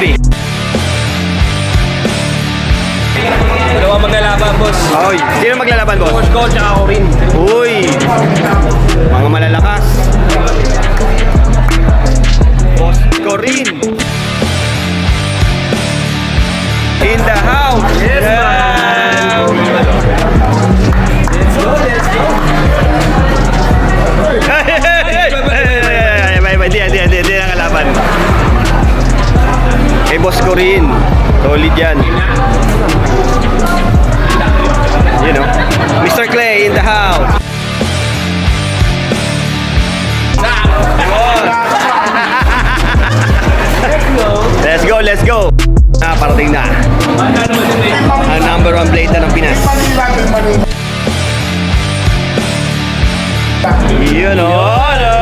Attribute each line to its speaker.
Speaker 1: Crispy.
Speaker 2: Dalawa maglalaban, boss.
Speaker 1: Oy, sino maglalaban, boss?
Speaker 2: Boss Gold tsaka Corin.
Speaker 1: Uy, mga malalakas. Boss Corin. In the house.
Speaker 2: Yes, man. Let's go, let's go.
Speaker 1: Hindi na kalaban. Kay Boss Corin. Solid yan. You know, Mr. Clay in the house. Let's go, let's go. Parating na. Ang number 1 blade na ng Pinas. Yun o, ano?